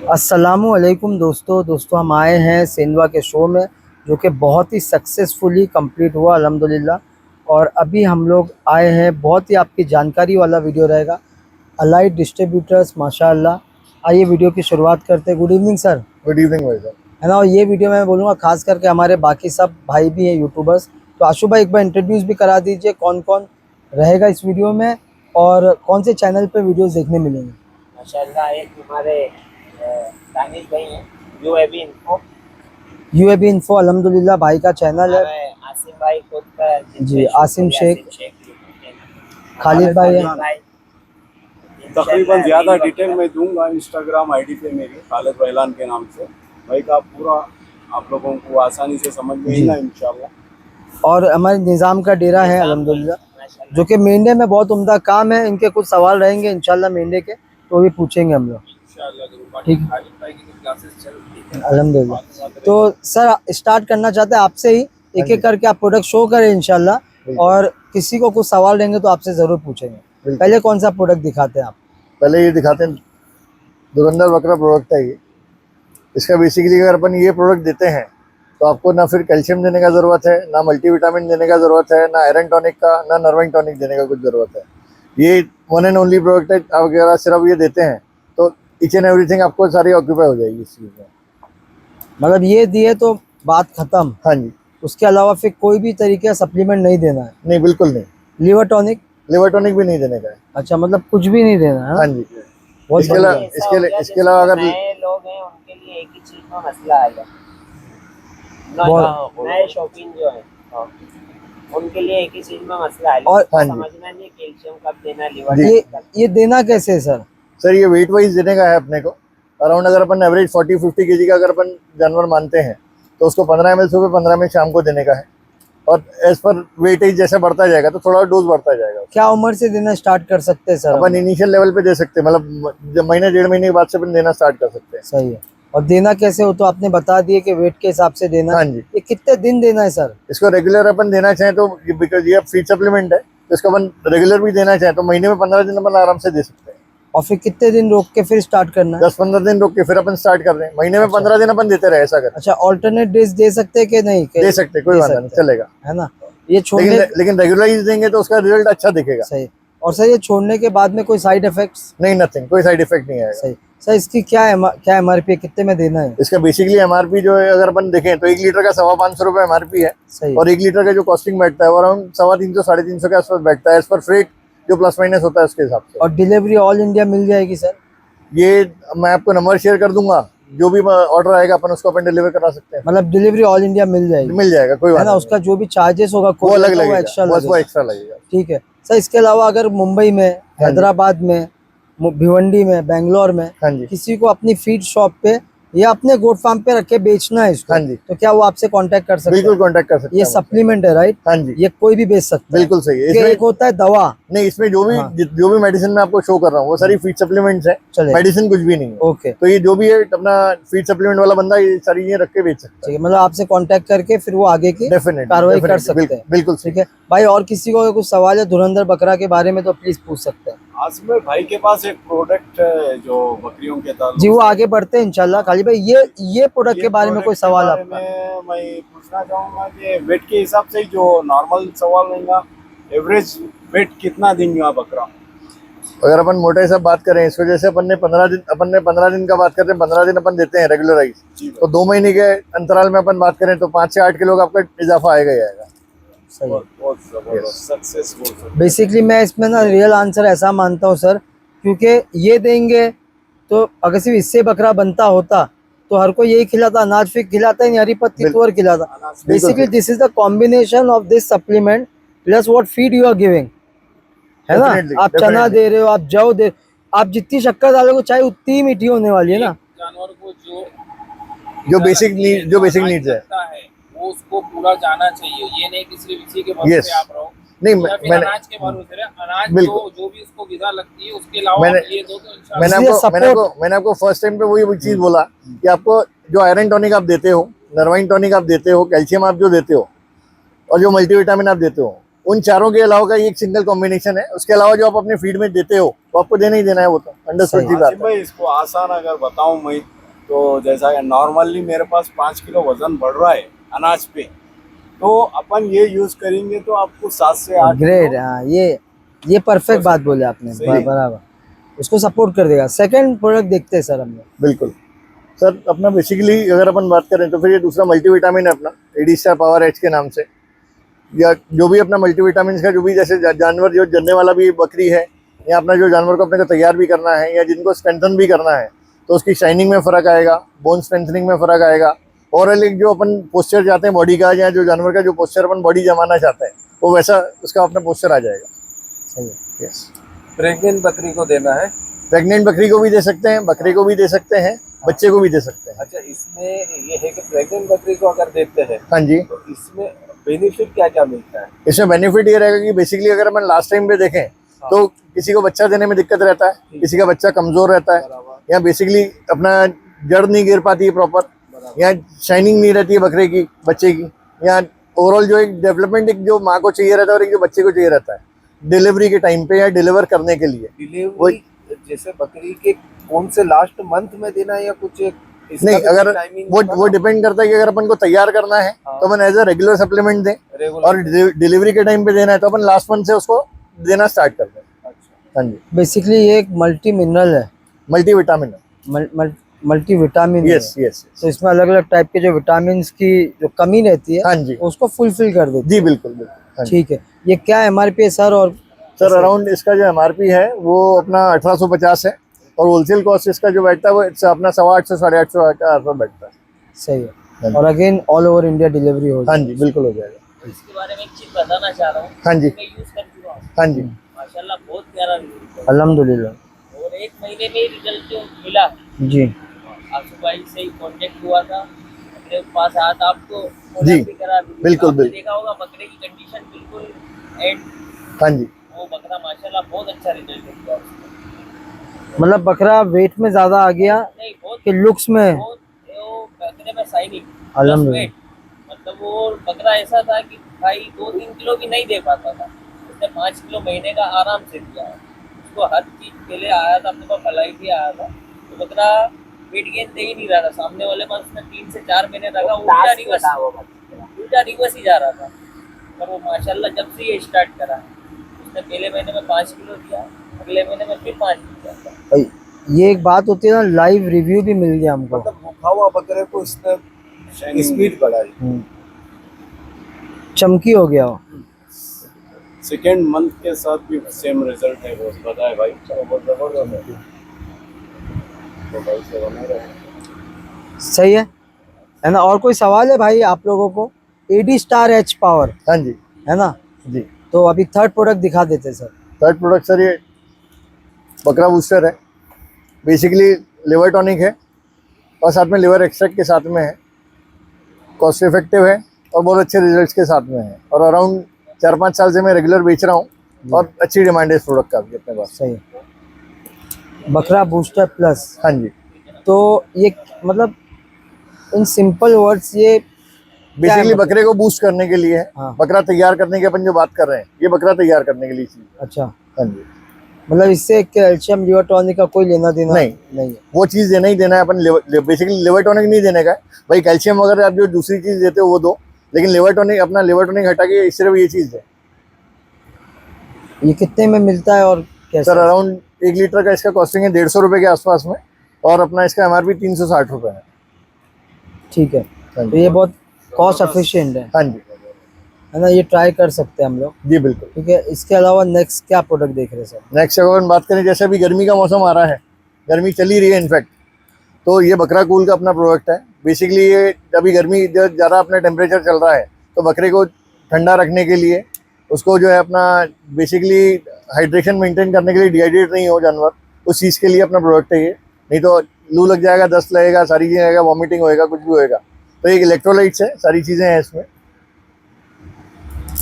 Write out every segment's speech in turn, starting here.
अस्सलामुअलैकुम दोस्तों हम आए हैं सेंधवा के शो में, जो कि बहुत ही सक्सेसफुली कंप्लीट हुआ अल्हम्दुलिल्लाह। और अभी हम लोग आए हैं, बहुत ही आपकी जानकारी वाला वीडियो रहेगा। अलाइड डिस्ट्रीब्यूटर्स माशाअल्लाह। आइए वीडियो की शुरुआत करते हैं। Good evening sir. Good evening भाई साहब। है ना। और ये वीडियो मैं बोलूँगा खास करके हमारे बाकी सब भाई भी हैं यूट्यूबर्स, तो आशु भाई एक बार इंट्रोड्यूस भी करा दीजिए कौन कौन रहेगा इस वीडियो में और कौन से चैनल पे वीडियोस देखने मिलेंगे। माशाल्लाह एक हमारे दानिश भाई हैं यूएबी इन्फो। यूएबी इन्फो अल्हम्दुलिल्लाह भाई का चैनल है। हमारे आसिम भाई खुद का जी, आसिम शेख, YouTube खालिद भाई है। भाई तकरीबन ज़्यादा डिटेल मैं दूंगा इंस्टाग्राम आईडी पे मेरी खालिद बैलान के नाम से। भाई का पूरा आप लोगों को आसानी से समझ में आएगा इंशाल्लाह। और हमारे निज़ाम का डेरा है अल्हम्दुलिल्लाह, माशाल्लाह। जो कि मेंढे में बहुत उम्दा काम है। इनके कुछ सवाल रहेंगे इंशाल्लाह मेंढे के, तो भी पूछेंगे हम लोग। ठीक, खालिद भाई की क्लासेस चल रही है अल्हम्दुलिल्लाह। तो सर स्टार्ट करना चाहते हैं आपसे ही, एक एक करके आप प्रोडक्ट शो करें इंशाल्लाह, और किसी को कुछ सवाल रहेंगे तो आपसे ज़रूर पूछेंगे। पहले कौन सा प्रोडक्ट दिखाते हैं आप? पहले ये दिखाते हैं, धुरंधर बकरा प्रोडक्ट है ये। इसका बेसिकली अगर अपन ये प्रोडक्ट देते हैं तो आपको ना फिर कैल्शियम देने का ज़रूरत है, ना मल्टीविटामिन देने का ज़रूरत है, ना आयरन टॉनिक का, ना नर्विंग टॉनिक देने का कुछ ज़रूरत है। ये वन एंड ओनली प्रोडक्ट है। आप अगर सिर्फ ये देते हैं तो ईच एंड एवरीथिंग आपको सारी ऑक्यूपाई हो जाएगी इस चीज़ में। मतलब ये दिए तो बात खत्म। हाँ जी। उसके अलावा फिर कोई भी तरीके का सप्लीमेंट नहीं देना है? नहीं, बिल्कुल नहीं। Liver tonic? लिवर टॉनिक भी नहीं देने का है। अच्छा, मतलब कुछ भी नहीं देना है। हाँ जी। बहुत इसके बढ़िया। अलावा इसके अलावा अगर नए लोग हैं उनके लिए एक ही चीज में मसला आएगा। बहुत- नए शौकीन जो है उनके लिए एक ही चीज में मसला आएगा। और- हाँ जी। समझना नहीं कैल्शियम कब देना, लिवर ये देना कैसे है सर? सर ये वेट वाइज देने का है अपने को। अराउंड अगर अपन एवरेज 40-50 केजी का अगर अपन जानवर मानते हैं तो उसको 15 ml सुबह 15 ml शाम को देने का है। और एज पर वेटेज जैसे बढ़ता जाएगा तो थोड़ा डोज बढ़ता जाएगा। क्या उम्र से देना स्टार्ट कर सकते हैं सर? अपन इनिशियल लेवल पे दे सकते हैं, मतलब जब महीने 1.5 महीने के बाद से अपन देना स्टार्ट कर सकते हैं। सही है। और देना कैसे हो तो आपने बता दिए कि वेट के हिसाब से देना। हाँ जी। ये कितने दिन देना है सर? इसको रेगुलर अपन देना चाहें तो, बिकॉज ये फीड सप्लीमेंट है तो इसको अपन रेगुलर भी देना चाहें तो महीने में 15 दिन अपन आराम से दे सकते हैं। और फिर कितने दिन रोक के फिर स्टार्ट करना है? 10-15 दिन रोक के फिर अपन स्टार्ट कर रहे हैं। महीने में 15 दिन अपन देते रहे ऐसा कर। अच्छा, ऑल्टरनेट डेज दे सकते हैं कि नहीं? दे सकते हैं, कोई बात नहीं, चलेगा। है ना। ये छोड़ने लेकिन रेगुलराइज देंगे तो उसका रिजल्ट अच्छा दिखेगा। सही। और सर ये छोड़ने के बाद में कोई साइड इफेक्ट्स? नहीं, नथिंग, कोई साइड इफेक्ट नहीं आएगा। सही। सर इसकी क्या एमआरपी कितने में देना है? इसका बेसिकली एमआरपी जो है अगर अपन देखें तो 1 लीटर का 550 रुपये एमआरपी है। सही। और 1 लीटर का जो कॉस्टिंग बैठता है वो अराउंड 350-350 के आसपास बैठता है एज पर फ्रेट जो प्लस माइनस होता है उसके हिसाब से। और डिलीवरी ऑल इंडिया मिल जाएगी सर? ये मैं आपको नंबर शेयर कर दूंगा, जो भी ऑर्डर आएगा अपन उसको अपन डिलीवर करा सकते हैं। मतलब डिलीवरी ऑल इंडिया मिल जाएगी? मिल जाएगा, कोई है बात ना। नहीं। उसका जो भी चार्जेस होगा वो अलग लगेगा, एक्स्ट्रा बस वो एक्स्ट्रा लगेगा। ठीक है सर। इसके अलावा अगर मुंबई में, हैदराबाद में, भिवंडी में, बेंगलोर में हाँ जी। किसी को अपनी फीड शॉप पे या अपने गोट फार्म पे रख के बेचना है इसको, हाँ जी, तो क्या वो आपसे कांटेक्ट कर सकते हैं? बिल्कुल कांटेक्ट कर सकते हैं। ये सप्लीमेंट है राइट? हाँ जी, ये कोई भी बेच सकता है? बिल्कुल सही है। इसमें एक होता है दवा। नहीं, इसमें जो भी मेडिसिन मैं आपको शो कर रहा हूँ वो सारी फीड सप्लीमेंट्स है, चलेगा। मेडिसिन कुछ भी नहीं है। ओके, तो ये जो भी है अपना फीड सप्लीमेंट वाला बंदा ये सारी चीजें रख के बेच सकता ठीक है। मतलब आपसे कांटेक्ट करके फिर वो आगे की है। कार्रवाई कर सकते हैं। बिल्कुल ठीक है भाई। और किसी को अगर कुछ सवाल है धुरंधर बकरा के बारे में तो प्लीज पूछ सकते हैं। आसिम भाई के पास एक प्रोडक्ट है जो बकरियों के ताल्लुक जी, वो से- आगे बढ़ते हैं इंशाल्लाह। खाली भाई ये प्रोडक्ट के बारे में कोई सवाल बारे आपका? में मैं पूछना चाहूंगा कि वेट के हिसाब से जो नॉर्मल सवाल रहेगा, एवरेज वेट कितना देंगे बकरा? अगर अपन मोटे से बात करें इसको, जैसे अपन ने 15 दिन का बात करते हैं, 15 दिन अपन देते हैं रेगुलराइज, तो 2 महीने के अंतराल में अपन बात करें तो 5 से 8 किलो का आपका इजाफा आएगा ही आएगा। सही है। बहुत जबरदस्त सक्सेसफुल। बेसिकली मैं इसमें ना रियल आंसर ऐसा मानता हूँ सर, क्योंकि ये देंगे तो अगर सिर्फ इससे बकरा बनता होता तो हर कोई यही खिलाता, अनाज फिर खिलाता ही नहीं, हरी पत्ती तुअर खिलाता। Basically this is the combination of this supplement plus what feed you are giving, है ना। आप चना दे रहे हो, आप जौ दे, आप जितनी शक्कर डालोगे चाहे उतनी ही मीठी होने वाली है ना। जानवर को जो बेसिक नीड्स है वो उसको पूरा जाना चाहिए। ये नहीं कि सिर्फ इसी के भरोसे Yes. आप रहो। नहीं, या फिर अनाज के भरोसे रहे। अनाज बिल्कुल। जो भी उसको गिरा लगती है उसके अलावा आप ये दो तो इंशाल्लाह। मैंने आपको फर्स्ट टाइम पे वही चीज बोला कि आपको जो आयरन टॉनिक आप देते हो, नर्वाइन टॉनिक आप देते हो, कैल्शियम आप जो देते हो और जो मल्टीविटामिन आप देते हो, उन चारों के अलावा का ये एक सिंगल कॉम्बिनेशन है। उसके अलावा जो आप अपने फीड में देते हो वो आपको देना ही देना है, वो तो अंडरस्टूड सी बात आसिम भाई, इसको आसान अगर बताऊं मैं, तो जैसा नॉर्मली मेरे पास 5 किलो वजन बढ़ रहा है अनाज पे, तो अपन ये यूज करेंगे तो आपको 7 से 8 ग्रेट। हाँ, ये परफेक्ट बात बोले आपने, सही। बराबर, उसको सपोर्ट कर देगा। सेकंड प्रोडक्ट देखते हैं सर हम लोग। बिल्कुल सर। अपना बेसिकली अगर अपन बात करें तो फिर ये दूसरा मल्टीविटामिन है अपना एडी स्टार पावर एच के नाम से, या जो भी अपना मल्टीविटामिन का जो भी जैसे जानवर जो जनने वाला भी बकरी है, या अपना जो जानवर को अपने को तैयार भी करना है या जिनको स्ट्रेंथन भी करना है, तो उसकी शाइनिंग में फ़र्क आएगा, बोन स्ट्रेंथनिंग में फ़र्क आएगा, ओवरऑल एक जो अपन पोस्चर चाहते हैं बॉडी का, या जो जानवर का जो पोस्चर अपन बॉडी जमाना चाहते हैं वो वैसा उसका अपना पोस्चर आ जाएगा। सही है। यस। प्रेग्नेंट बकरी को देना है। प्रेग्नेंट बकरी को भी दे सकते हैं, बकरे को भी दे सकते हैं, बच्चे को भी दे सकते हैं। अच्छा, इसमें ये है कि प्रेग्नेंट बकरी को अगर देते हैं हाँ जी। तो इसमें बेनिफिट क्या क्या मिलता है? इसमें बेनिफिट ये रहेगा कि बेसिकली अगर अपन लास्ट टाइम पे देखें तो किसी को बच्चा देने में दिक्कत रहता है, किसी का बच्चा कमजोर रहता है, या बेसिकली अपना जड़ नहीं गिर पाती है प्रॉपर, या शाइनिंग नहीं रहती है बकरे की, बच्चे की, या ओवरऑल जो एक डेवलपमेंट एक जो माँ को चाहिए रहता है और एक जो बच्चे को चाहिए रहता है डिलीवरी के टाइम पे या डिलीवर करने के लिए। डिलीवरी जैसे बकरी के कौन से लास्ट मंथ में देना है या कुछ इसका नहीं, भी अगर टाइमिंग वो डिपेंड करता है कि अगर अपन को तैयार करना है तो अपन एज अ रेगुलर सप्लीमेंट दें, रेगुलर? और डिलीवरी के टाइम पे देना है तो अपन लास्ट मंथ से उसको देना स्टार्ट कर दें। अच्छा, हाँ जी। बेसिकली ये एक मल्टी मिनरल है, मल्टीविटामिन है। मल्टी विटामिन है। Yes yes. तो इसमें अलग अलग टाइप के जो विटामिन की जो कमी रहती है, हाँ जी। उसको फुलफिल कर देती जी बिल्कुल बिल्कुल। हाँ है। जी। ठीक है, ये क्या एमआरपी है सर? और सर अराउंड इसका जो एमआरपी है वो अपना 1850 है, और होलसेल कॉस्ट इसका जो बैठता है वो अपना 850 850 के आसपास बैठता है। सही हाँ है। और again all over India delivery हो हाँ जी बिल्कुल हो जाएगा। इसके बारे में एक चीज बताना चाह रहा हूँ। हाँ जी। मैं यूज कर चुका हूँ, हाँ जी। माशाल्लाह बहुत प्यारा रिजल्ट है, अल्हम्दुलिल्लाह। और 1 महीने में ही रिजल्ट जो मिला। जी आसू भाई से ही कांटेक्ट हुआ था, अपने पास आया था, आपको जी, भी करा दी। बिल्कुल, आपने बिल्कुल। देखा होगा बकरे की कंडीशन बिल्कुल एंड, हाँ जी। वो बकरा माशाल्लाह बहुत अच्छा रिजल्ट दिया उसको। मतलब बकरा वेट में ज्यादा आ गया नहीं, बहुत कि लुक्स में? बहुत वो बकरे में शाइनिंग, अल्हम्दुलिल्लाह। मतलब वो बकरा ऐसा था कि भाई 2-3 किलो भी नहीं दे पाता था, उसने 5 किलो महीने का आराम से दिया है। उसको हर चीज के लिए आया था, अपने पास मलाई भी आया था, तो बकरा वेट गेन दे ही नहीं रहा था। सामने वाले पास उसने 3 से 4 महीने रखा, उल्टा रिवर्स ही जा रहा था। पर वो माशाल्लाह जब से ये स्टार्ट करा, उसने पहले महीने में 5 किलो दिया, अगले महीने में फिर 5 दिया। भाई, ये एक बात होती है ना, लाइव रिव्यू भी मिल गया हमको। मतलब भूखा हुआ बकरे को इसने स्पीड बढ़ाई। चमकी हो गया हो। सेकेंड मंथ के साथ भी सेम रिजल्ट है, वो बताए भाई। बहुत जबरदस्त है, तो भाई से बना रहे। सही है ना? और कोई सवाल है भाई आप लोगों को? एडी स्टार एच पावर, हाँ जी। है ना? जी। तो अभी थर्ड प्रोडक्ट दिखा देते सर। थर्ड प्रोडक्ट सर ये बकरा बूस्टर है। बेसिकली लिवर टॉनिक है और साथ में लिवर एक्सट्रैक्ट के साथ में है, कॉस्ट इफेक्टिव है और बहुत अच्छे रिजल्ट्स के साथ में है, और अराउंड 4-5 साल से मैं रेगुलर बेच रहा हूँ और अच्छी डिमांड है इस प्रोडक्ट का भी अपने पास। सही है। बकरा बूस्टर प्लस। हाँ जी। तो ये मतलब इन सिंपल वर्ड्स ये बेसिकली मतलब? बकरे को बूस्ट करने के लिए है। हाँ। बकरा तैयार करने की अपन जो बात कर रहे हैं, ये बकरा तैयार करने के लिए चीज है। अच्छा, हाँ जी। मतलब इससे कैल्शियम लिवर टॉनिक का कोई लेना देना नहीं है। वो चीज देना ही देना है अपन। बेसिकली लिवर टॉनिक नहीं देने का है भाई। कैल्शियम वगैरह आप जो दूसरी चीज देते हो वो दो, लेकिन लिवर टॉनिक अपना लिवर टॉनिक हटा के सिर्फ ये चीज है। ये कितने में मिलता है और कैसे? सर अराउंड 1 लीटर का इसका कॉस्टिंग है 150 रुपये के आसपास में, और अपना इसका एमआरपी 360 रुपये है। ठीक है, हाँ तो जी। ये बहुत कॉस्ट एफिशिएंट हाँ जी। है ना? ये ट्राई कर सकते हैं हम लोग। जी बिल्कुल। ठीक है, इसके अलावा नेक्स्ट क्या प्रोडक्ट देख रहे हैं सर? नेक्स्ट अगर हम बात करें, जैसे अभी गर्मी का मौसम आ रहा है, गर्मी चली रही है इनफैक्ट, तो ये बकरा कूल का अपना प्रोडक्ट है। बेसिकली ये अभी गर्मी ज़्यादा अपना टेम्परेचर चल रहा है, तो बकरे को ठंडा रखने के लिए, उसको जो है अपना बेसिकली हाइड्रेशन मेंटेन करने के लिए, डिहाइड्रेट नहीं हो जानवर, उस चीज़ के लिए अपना प्रोडक्ट है ये। नहीं तो लू लग जाएगा, दस्त लगेगा, सारी चीज़ें आएगा, वॉमिटिंग होएगा, कुछ भी होएगा। तो ये इलेक्ट्रोलाइट्स है, सारी चीज़ें हैं इसमें।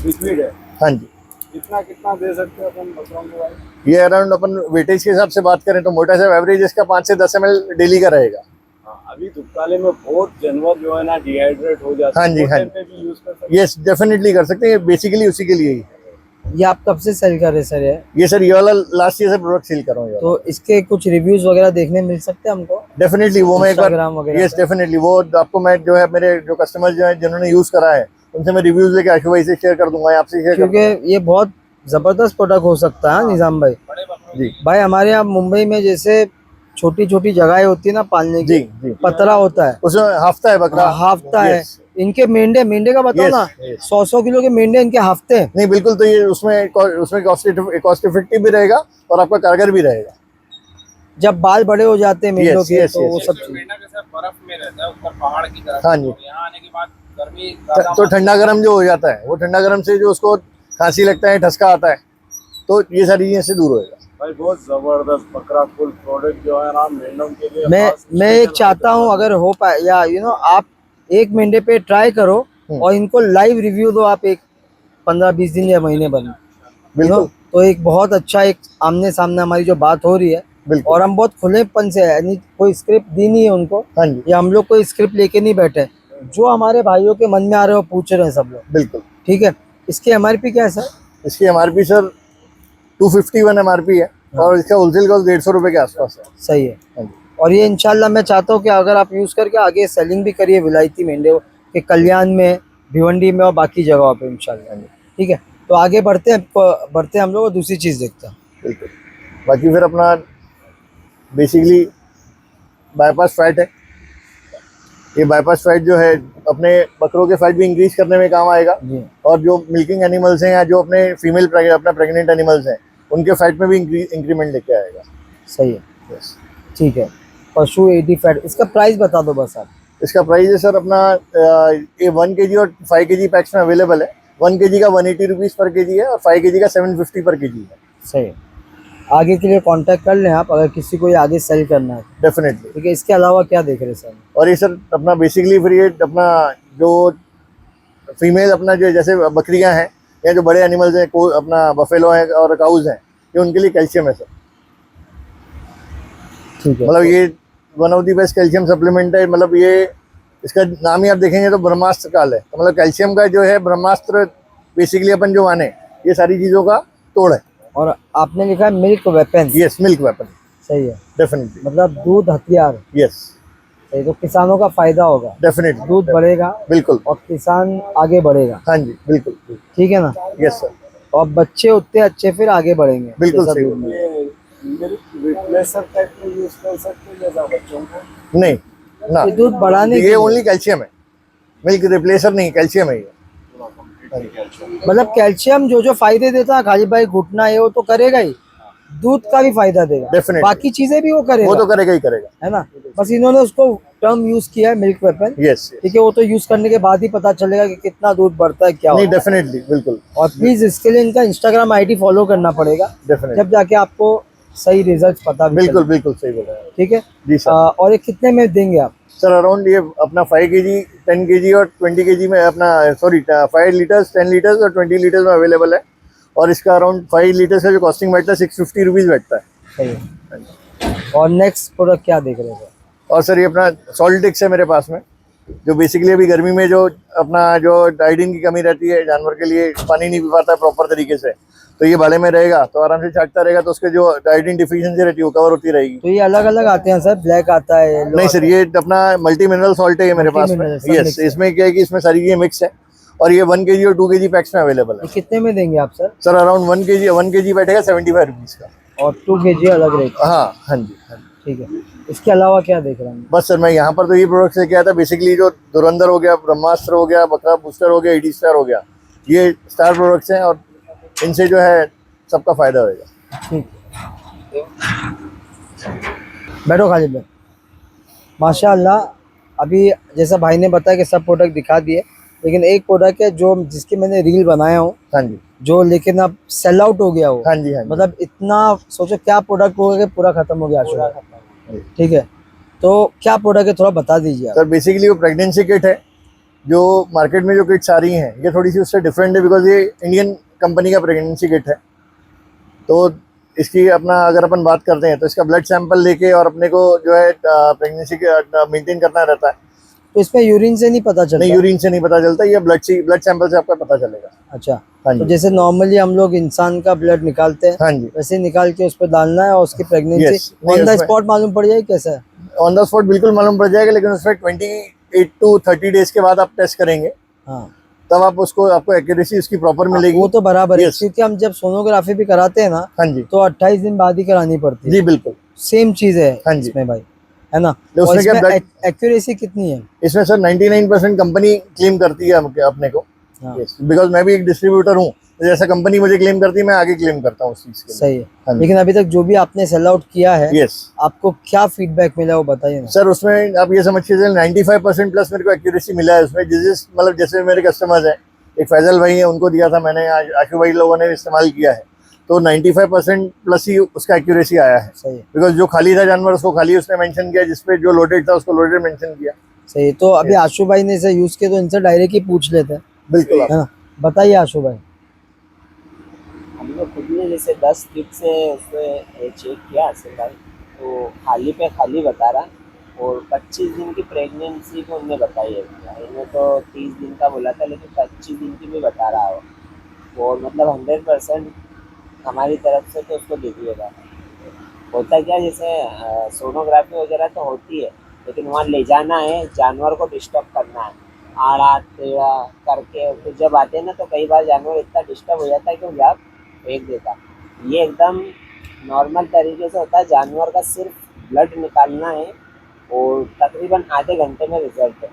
लिक्विड है। हाँ जी। कितना दे सकते हैं अपन बकरों को भाई? ये अराउंड अपन वेटेज के हिसाब से बात करें तो मोटा सा एवरेज इसका 5 से 10 ml डेली का रहेगा। हाँ, अभी धूपकाले में बहुत जानवर जो है ना डिहाइड्रेट हो जाते हाँ जी, हैं, हाँ वो जी। टाइम पे भी यूज कर सकते हैं। यस डेफिनेटली कर सकते हैं, बेसिकली उसी के लिए ही। ये आप कब से सेल कर रहे हैं सर ये सर ये वाला लास्ट ईयर से प्रोडक्ट सेल कर रहा हूँ। तो इसके कुछ रिव्यूज वगैरह देखने मिल सकते हैं हमको? डेफिनेटली वो मैं एक Instagram बार, वगैरह यस पे? डेफिनेटली वो आपको मैं जो है मेरे जो कस्टमर जो है जिन्होंने यूज करा है उनसे मैं रिव्यूज लेके आशु भाई से शेयर कर दूंगा, आपसे शेयर कर क्योंकि ये बहुत जबरदस्त प्रोडक्ट हो सकता है निजाम भाई। बड़े बकरों जी भाई हमारे यहाँ मुंबई में जैसे छोटी छोटी जगहें होती है ना पालने जी की, जी पतरा होता है, उसमें हाफ्ता है बकरा। हाफ्ता है। Yes. इनके मेंढे मेंढे का बताओ Yes, ना, yes. 100 किलो के मेंढे इनके हफ्ते हैं। नहीं बिल्कुल, तो ये उसमें कॉस्ट इफेक्टिव भी रहेगा और आपका कारगर भी रहेगा। जब बाल बड़े हो जाते हैं मेंढों Yes, के yes, तो yes. वो सब जो चीज़। मेंढक ऐसा बर्फ में रहता है ऊपर पहाड़ की तरफ, हाँ जी। और यहाँ आने के बाद गर्मी ज्यादा तो ठंडा गर्म जो हो जाता है वो ठंडा गर्म से जो उसको खांसी लगता है, ठसका आता है, तो ये सारी चीजें से दूर होएगा। भाई बहुत जबरदस्त बकरा फुल प्रोडक्ट जो है ना मेंढों के लिए मैं खास मैं एक चाहता हूँ अगर हो पाए या आप एक मेंढे पे ट्राई करो और इनको लाइव रिव्यू दो आप, एक 15-20 दिन या महीने भर में। बिल्कुल तो एक बहुत अच्छा एक आमने सामने हमारी जो बात हो रही है, बिल्कुल। और हम बहुत खुलेपन से है, यानी कोई स्क्रिप्ट दी नहीं है उनको, हाँ जी या हम लोग कोई स्क्रिप्ट लेके नहीं बैठे, जो हमारे भाइयों के मन में आ रहे हो पूछ रहे हैं सब लोग। बिल्कुल। ठीक है, इसकी एमआरपी क्या है सर? इसकी एमआरपी सर 251 एमआरपी है और इसका होलसेल कॉस्ट 150 रुपए के आसपास है। सही है। हाँ जी और ये इंशाल्लाह मैं चाहता हूँ कि अगर आप यूज़ करके आगे सेलिंग भी करिए विलायती मेंढे के कल्याण में, भिवंडी में और बाकी जगहों पे इंशाल्लाह। ठीक है, तो आगे बढ़ते हैं हम लोग और दूसरी चीज़ देखते हैं। बिल्कुल। बाकी फिर अपना बेसिकली बाईपास फैट है। ये बाईपास फैट जो है अपने बकरों के फैट भी इंक्रीज करने में काम आएगा, जी और जो मिल्किंग एनिमल्स हैं या जो अपने फीमेल अपना प्रेग्नेंट एनिमल्स हैं उनके फैट में भी इंक्रीमेंट लेके आएगा। सही है, यस। ठीक है। पशु 80 फैट, इसका प्राइस बता दो बस आप। इसका प्राइस है सर अपना ये 1 kg और 5 kg पैक्स में अवेलेबल है। 1 kg का 180 रुपीज़ पर kg है और 5 kg का 750 पर kg है। सही है, आगे के लिए कांटेक्ट कर लें आप अगर किसी को ये आगे सेल करना है। डेफिनेटली। ठीक है, इसके अलावा क्या देख रहे हैं सर? और ये सर अपना बेसिकली फिर ये अपना जो फीमेल अपना जो जैसे बकरियां हैं या जो बड़े एनिमल्स हैं अपना बफेलो है और काउज हैं, ये उनके लिए कैल्शियम है सर। ठीक है, मतलब ये one of the best calcium supplement है। मतलब ये इसका नाम ही आप देखेंगे तो ब्रह्मास्त्र काल है, तो मतलब कैल्शियम का जो है ब्रह्मास्त्र बेसिकली अपन जो माने ये सारी चीज़ों का तोड़ है। और आपने लिखा है milk weapon. Yes, milk weapon. सही है, डेफिनेटली। मतलब दूध हथियार। यस सही, तो किसानों का फायदा होगा, डेफिनेटली। दूध बढ़ेगा बिल्कुल। और किसान आगे बढ़ेगा। हाँ जी बिल्कुल। ठीक है ना? Yes sir. और बच्चे उतने अच्छे फिर आगे बढ़ेंगे। बिल्कुल जैसा सही दूध बोल में। ये रिप्लेसर टाइप में यूज कर सकते हैं जैसा बच्चों को। नहीं ना, ये दूध बढ़ाने के ये लिए। ओनली कैल्शियम है, मिल्क रिप्लेसर नहीं, कैल्शियम है ये। मतलब कैल्शियम जो फायदे देता है खाली भाई घुटना ये वो तो करेगा ही, दूध का भी फायदा देगा, Definitely. बाकी चीजें भी वो करेगा, वो तो करेगा ही करेगा। है ना? बस इन्होंने उसको टर्म यूज किया है मिल्क वेपन। यस। ठीक है, वो तो यूज करने के बाद ही पता चलेगा कि कितना दूध बढ़ता है क्या नहीं होता है। डेफिनेटली बिल्कुल। और प्लीज इसके लिए इनका इंस्टाग्राम आईडी फॉलो करना पड़ेगा, डेफिनेटली जब जाके आपको सही रिजल्ट पता भी बिल्कुल चलेगा। बिल्कुल सही बोला है। ठीक है जी सर। और ये कितने में देंगे आप? सर अराउंड ये अपना 5 kg 10 kg और 20 kg में अपना 5 लीटर्स 10 लीटर्स और 20 लीटर्स में अवेलेबल है। और इसका अराउंड 5 लीटर्स का जो कॉस्टिंग बैठता है 650 रुपीज़ बैठता है। सही है। और नेक्स्ट प्रोडक्ट क्या देख रहे हैं? और सर ये अपना सॉल्टिक्स है मेरे पास में, जो बेसिकली अभी गर्मी में जो अपना जो आयोडीन की कमी रहती है जानवर के लिए, पानी नहीं पी पाता है प्रॉपर तरीके से, तो ये भाले में रहेगा तो आराम से चाटता रहेगा, तो उसके जो आयोडीन डिफिशियंसी रहती है वो कवर होती रहेगी। तो ये अलग अलग आते हैं सर, ब्लैक आता है, yellow नहीं आता सर, ये अपना मल्टी मिनरल सॉल्ट है ये मेरे पास में। Multi-mineral, सब यस, mix है। इसमें क्या है कि इसमें सारी चीजें मिक्स है और ये 1 kg और 2 kg पैक्स में अवेलेबल है। ये कितने में देंगे आप सर? सर अराउंड 1 kg बैठेगा 75 रुपीज़ का। और 2 kg अलग रेट? हाँ हाँ जी हाँ जी। ठीक है, इसके अलावा क्या देख रहे हैं? बस सर मैं यहाँ पर तो ये प्रोडक्ट लेके आया था बेसिकली, जो धुरंधर हो गया, ब्रह्मास्त्र हो गया, बकरा बूस्टर हो गया, 80 स्टार हो गया, ये स्टार प्रोडक्ट्स हैं और इनसे जो है सबका फायदा होगा। ठीक, बैठो खालिद भाई। माशाल्लाह, अभी जैसा भाई ने बताया कि सब प्रोडक्ट दिखा दिए, लेकिन एक प्रोडक्ट है जो जिसकी मैंने रील बनाया हूँ, हाँ जी जो लेकिन अब सेल आउट हो गया हो। हाँ जी हाँ जी। मतलब इतना सोचो क्या प्रोडक्ट होगा कि पूरा खत्म हो गया आशुरा। ठीक है, तो क्या प्रोडक्ट है थोड़ा बता दीजिए आप। सर बेसिकली वो प्रेगनेंसी किट है, जो मार्केट में जो किट्स आ रही हैं ये थोड़ी सी उससे डिफरेंट है, बिकॉज ये इंडियन कंपनी का प्रेगनेंसी किट है। तो इसकी अपना अगर अपन बात करते हैं तो इसका ब्लड सैंपल लेके और अपने को जो है प्रेगनेंसी के मेंटेन करना रहता है। तो इसमें यूरिन से नहीं पता चलता? नहीं, यूरिन से नहीं पता चलता, ये ब्लड सैंपल से आपका पता चलेगा। अच्छा, हाँ तो जी, जैसे नॉर्मली हम लोग इंसान का ब्लड निकालते हैं हाँ जी, वैसे निकाल के उस पर डालना है और उसकी Yes, प्रेगनेंसी नहीं, ऑन द उसमें- स्पॉट मालूम पड़ जाए कैसा है? ऑन द स्पॉट बिल्कुल मालूम पड़ जाएगा, लेकिन उसमें 28 to 30 डेज के बाद आप टेस्ट करेंगे, हाँ तब आप उसको आपको एक्यूरेसी उसकी प्रॉपर मिलेगी। वो तो बराबर है, Yes. क्योंकि हम जब सोनोग्राफी भी कराते हैं ना हाँ जी, तो 28 दिन बाद ही करानी पड़ती जी है। बिल्कुल। सेम चीज है हाँ जी। इसमें भाई, है ना? तो और उसमें क्या इसमें blood- एक्यूरेसी कितनी है? इसमें सर 99% कंपनी क्लेम करती है अपने को, हाँ बिकॉज मैं भी एक डिस्ट्रीब्यूटर हूँ, तो जैसा कंपनी मुझे क्लेम करती है मैं आगे क्लेम करता हूँ उस चीज के लिए। सही है। हाँ जी। लेकिन अभी तक जो भी आपने सेल आउट किया है यस आपको क्या फीडबैक मिला वो बताइए ना। सर, उसमें आप ये समझ के चलिए 95% प्लस मेरे को एक्यूरेसी मिला है उसमें। मतलब जैसे मेरे कस्टमर्स हैं, एक फैजल भाई है, उनको दिया था मैंने, आशु भाई लोगों ने इस्तेमाल किया है, तो 95% प्लस ही उसका एक्यूरेसी आया है। सही है, बिकॉज जो खाली था जानवर उसको खाली उसने मेंशन किया, जिसपे जो लोडेड था उसको लोडेड मेंशन किया। सही है। तो अभी आशु भाई ने इसे यूज किया तो इनसे डायरेक्ट ही पूछ लेते हैं, बिल्कुल है ना? बताइए आशु भाई। हम लोग खुद ने जैसे 10 टिप से उसमें चेक किया असल भाई, तो खाली पे खाली बता रहा, और 25 दिन की प्रेगनेंसी को उन्होंने बताई है। इन्होंने तो 30 दिन का बोला था, लेकिन 25 दिन की भी बता रहा हो, और मतलब 100% हमारी तरफ से तो उसको दे दिएगा। होता क्या, जैसे सोनोग्राफी वगैरह तो होती है, लेकिन वहाँ ले जाना है, जानवर को डिस्टर्ब करना है, आड़ा टेढ़ा करके, फिर जब आते हैं ना तो कई बार जानवर इतना डिस्टर्ब हो जाता है कि वो जा फेंक देता। ये एकदम नॉर्मल तरीके से होता है, जानवर का सिर्फ ब्लड निकालना है और तकरीबन आधे घंटे में रिजल्ट है,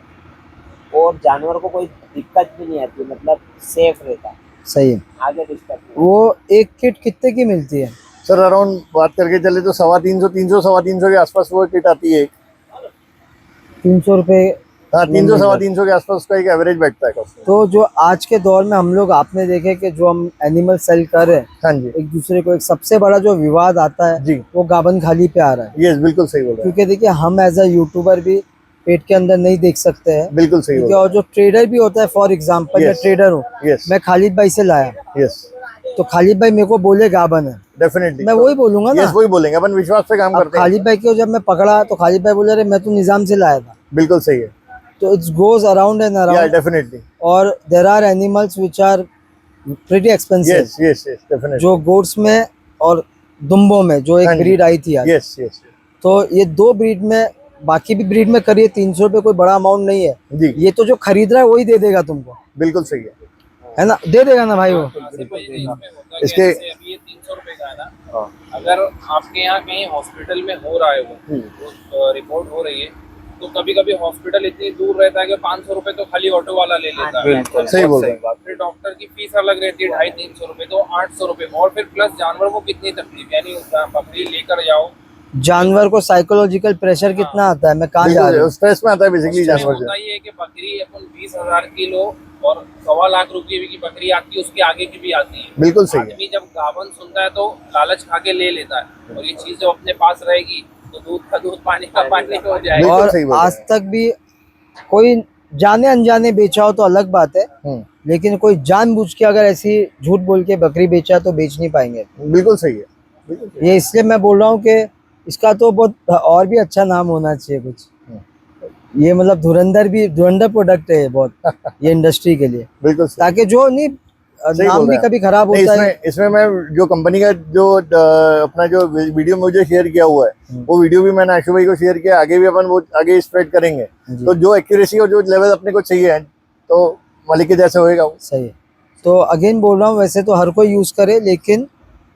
और जानवर को कोई दिक्कत भी नहीं आती, मतलब सेफ रहता है, सही है। आगे डिस्टर्ब नहीं। वो एक किट कितने की मिलती है? सर अराउंड बात करके चले तो 350 के आसपास वो किट आती है। 300 रुपये। हाँ, 300 के आसपास उसका एक एवरेज बैठता है कॉस्ट। तो जो आज के दौर में हम लोग आपने देखे कि जो हम एनिमल सेल कर रहे हैं हाँ जी, एक दूसरे को, एक सबसे बड़ा जो विवाद आता है जी, वो गाबन खाली पे आ रहा है। यस बिल्कुल सही बोल रहे हैं, क्योंकि देखिए हम एज अ यूट्यूबर भी पेट के अंदर नहीं देख सकते हैं, बिल्कुल सही ठीक बोल है? रहे और जो ट्रेडर भी होता है, फॉर एग्जांपल मैं Yes. ट्रेडर हूँ, हैं। यस मैं खालिद भाई से लाया, यस तो खालिद भाई मेरे को बोले गाबन है, डेफिनेटली मैं वही बोलूंगा ना। यस वही बोलेंगे, अपन विश्वास पे काम अब करते हैं। खालिद भाई को जब मैं पकड़ा तो खालिद भाई बोले अरे मैं तो निजाम से लाया था। बिल्कुल सही है, तो इट्स गोज अराउंड एंड या अराउंड, डेफिनेटली, और there are animals which are pretty expensive, yes yes yes definitely, जो गोट्स में और दुम्बों में जो एक हाँ जी। ब्रीड आई थी आज, यस यस तो ये दो ब्रीड में, बाकी भी ब्रीड में करिए 300 रुपये कोई बड़ा अमाउंट नहीं है। जी ये तो जो खरीद रहा है वही दे देगा तुमको, बिल्कुल सही है ना? दे देगा ना भाई वो। इसके अभी ये 300 रुपए का है ना, अगर आपके यहाँ कहीं हॉस्पिटल में हो रहा है वो रिपोर्ट हो रही है, तो कभी कभी हॉस्पिटल इतनी दूर रहता है कि 500 रुपए तो खाली ऑटो वाला ले लेता है। बिल्कुल सही बोल रहे हैं। फिर डॉक्टर की फीस अलग रहती है 250-300 रुपए, तो 800 रुपए, और फिर प्लस जानवर को कितनी तकलीफ, यानी बकरी लेकर जाओ, जानवर को साइकोलॉजिकल प्रेशर कितना आता है, मैं कहाँ जा रहा हूँ। स्ट्रेस में आता है बेसिकली उसमें जानवर होता जो। ही है कि बकरी अपन 20,000 की लो और 1.25 लाख रुपए की बकरी आती है, उसके आगे की भी आती है। बिल्कुल सही है, आदमी जब गावन सुनता है तो लालच खा के ले लेता है, और ये चीज जब अपने पास रहेगी तो दूध का दूध पानी का पानी हो जाएगा। बिल्कुल और सही बोल रहे आज हैं। तक भी कोई जाने अनजाने बेचा हो तो अलग बात है, लेकिन कोई जानबूझ के अगर ऐसी झूठ बोल के बकरी बेचा तो बेच नहीं पाएंगे। बिल्कुल सही है, बिल्कुल सही ये इसलिए मैं बोल रहा हूँ कि इसका तो बहुत और भी अच्छा नाम होना चाहिए कुछ। ये मतलब धुरंधर प्रोडक्ट है ये बहुत, ये इंडस्ट्री के लिए, बिल्कुल सही। ताकि जो नहीं सही नाम बोल भी रहे हैं। कभी खराब नहीं, होता है। इसमें मैं जो कंपनी का जो अपना जो वीडियो मुझे शेयर किया हुआ है वो वीडियो भी मैंने आशु भाई को शेयर किया, आगे भी अपन वो आगे स्प्रेड करेंगे, जी। तो जो एक्यूरेसी और जो लेवल अपने को चाहिए तो मालिक के जैसे होएगा वो। सही है। तो अगेन बोल रहा हूँ, वैसे तो हर कोई यूज करे, लेकिन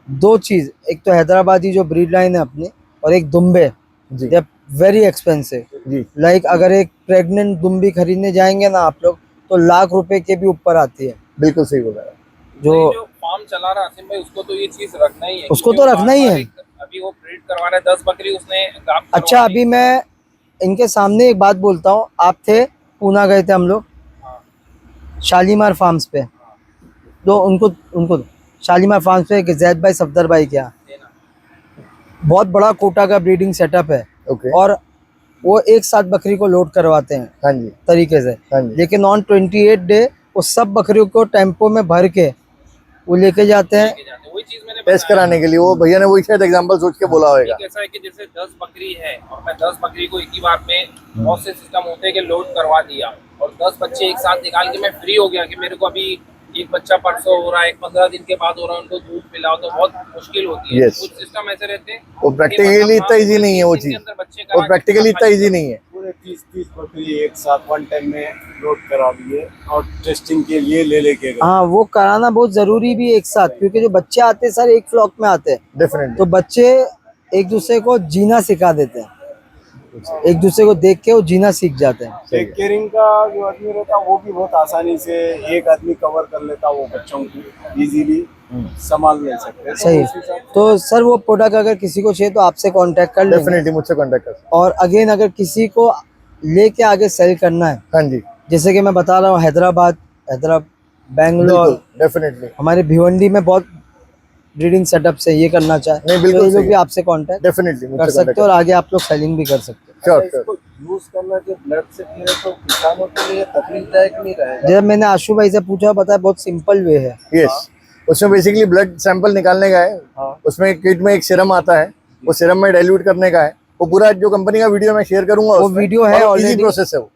दो चीज, एक तो हैदराबादी जो ब्रीड लाइन है अपनी, और एक दुम्बे, जी they very expensive. Ji like अगर एक प्रेग्नेंट दुम्बी खरीदने जाएंगे ना आप लोग तो लाख रुपए के भी ऊपर आती है। बिल्कुल सही बोल रहा है। जो जो फार्म चला रहा आसिम भाई, उसको तो ये चीज रखना ही है, उसको क्योंकि तो वो रखना ही है। बार-बार अभी वो ब्रीड करवा रहा है, 10 बकरी उसने गाप अच्छा, करवा दी। अभी मैं इनके सामने एक बात बोलता हूँ, आप थे पूना गए थे हम लोग शालीमार फार्म्स पे, तो उनको शालीमार फार्म्स पे जैद भाई सफदर भाई के यहाँ बहुत बड़ा कोटा का ब्रीडिंग सेटअप है, ओके, और वो एक साथ बकरी को लोड करवाते हैं हाँ जी तरीके से, हाँ जी, लेकिन ऑन 28 डे वो सब बकरियों को टेम्पो में भर के वो लेके जाते हैं। लेके जाते हैं। वही चीज मैंने टेस्ट कराने के लिए, वो भैया ने वही शायद एग्जांपल सोच के बोला होगा। एक ऐसा है कि जैसे 10 बकरी है और मैं 10 बकरी को एक ही बार में, बहुत से सिस्टम होते हैं कि लोड करवा दिया और 10 बच्चे एक साथ निकाल के मैं फ्री हो गया कि मेरे को अभी एक बच्चा परसों हो रहा है, एक 15 दिन के बाद हो रहा है, उनको दूध पिलाओ तो बहुत मुश्किल होती है। Yes. कुछ सिस्टम ऐसे रहते हैं वो प्रैक्टिकली इतना इजी नहीं है वो चीज, वो प्रैक्टिकली इतना इजी नहीं है। पूरे 30 बकरी एक साथ वन टाइम में लोड करा दिए और टेस्टिंग के लिए लेके गए। हाँ, वो कराना बहुत जरूरी भी है एक साथ, क्योंकि जो बच्चे आते हैं सर एक फ्लॉक में आते हैं, डेफिनेटली तो बच्चे एक दूसरे को जीना सिखा देते हैं, एक दूसरे को देख के वो जीना सीख जाते हैं। टेक केयरिंग का जो आदमी रहता है वो भी बहुत आसानी से एक आदमी कवर कर लेता, वो बच्चों को इजीली संभाल ले सकते हैं। सही। तो सर वो प्रोडक्ट अगर किसी को चाहिए तो आपसे कांटेक्ट कर लेंगे, डेफिनेटली मुझसे कांटेक्ट कर। और अगेन अगर किसी को लेके आगे सेल करना है, हाँ जी जैसे कि मैं बता रहा हूँ हैदराबाद, बैंगलोर, डेफिनेटली हमारे भिवंडी में बहुत ब्रीडिंग सेटअप से ये करना चाहे नहीं, बिल्कुल तो ये लोग सही भी है। आपसे कांटेक्ट डेफिनेटली कर मुझसे सकते कांटेक्ट हो और आगे आप लोग सेलिंग भी कर सकते हो। श्योर इसको यूज करना जो ब्लड से पी रहे तो किसानों के लिए तकलीफदायक नहीं रहेगा। जब मैंने आशु भाई से पूछा, बताया बहुत सिंपल वे है। यस, उसमें बेसिकली ब्लड सैंपल निकालने का है, उसमें किट में एक सीरम आता है, वो सीरम में डाइल्यूट करने का है, वो पूरा जो कंपनी का वीडियो मैं शेयर करूंगा वो वीडियो है इजी ऑलरेडी। प्रोसेस है वो।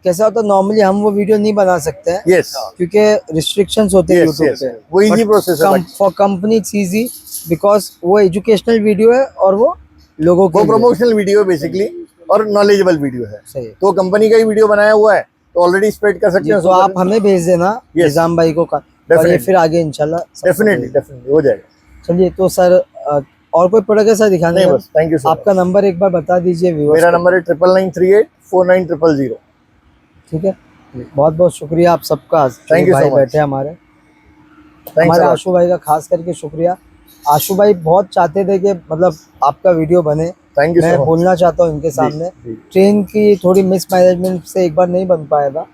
कैसा होता है नॉर्मली हम वो वीडियो नहीं बना सकते हैं यस क्योंकि रिस्ट्रिक्शंस होते हैं यस यूट्यूब यस, पे। वो इजी प्रोसेस है, for company it's easy because वो एजुकेशनल वीडियो है और वो लोगों के वो लिए। प्रमोशनल वीडियो है बेसिकली और नॉलेजेबल वीडियो है, सही। तो कंपनी का ही वीडियो बनाया हुआ है तो ऑलरेडी स्प्रेड कर सकते जी, हैं। तो आप हमें भेज देना निजाम भाई को और ये Definitely. फिर आगे इंशाल्लाह डेफिनेटली हो जाएगा। चलिए तो सर और कोई प्रोडक्ट है सर दिखाने नहीं का? बस, थैंक यू सो आपका नंबर एक बार बता दीजिए व्यूअर्स मेरा को। नंबर है 99384900। ठीक है, बहुत बहुत शुक्रिया आप सबका। Thank you so भाई much. बैठे हमारे थैंक्स हमारे आशु भाई का खास करके शुक्रिया। आशु भाई बहुत चाहते थे कि मतलब आपका वीडियो बने, थैंक यू मैं सो मच। बोलना चाहता हूँ इनके सामने। जी। ट्रेन की थोड़ी मिस मैनेजमेंट से एक बार नहीं बन पाया था,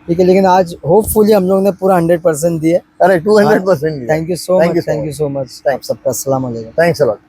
ठीक है, लेकिन आज होपफुली हम लोग ने पूरा 100% दिए। अरे 200%। Thank you so much, thank you so much. आप सबका अस्सलाम वालेकुम। Thanks a lot.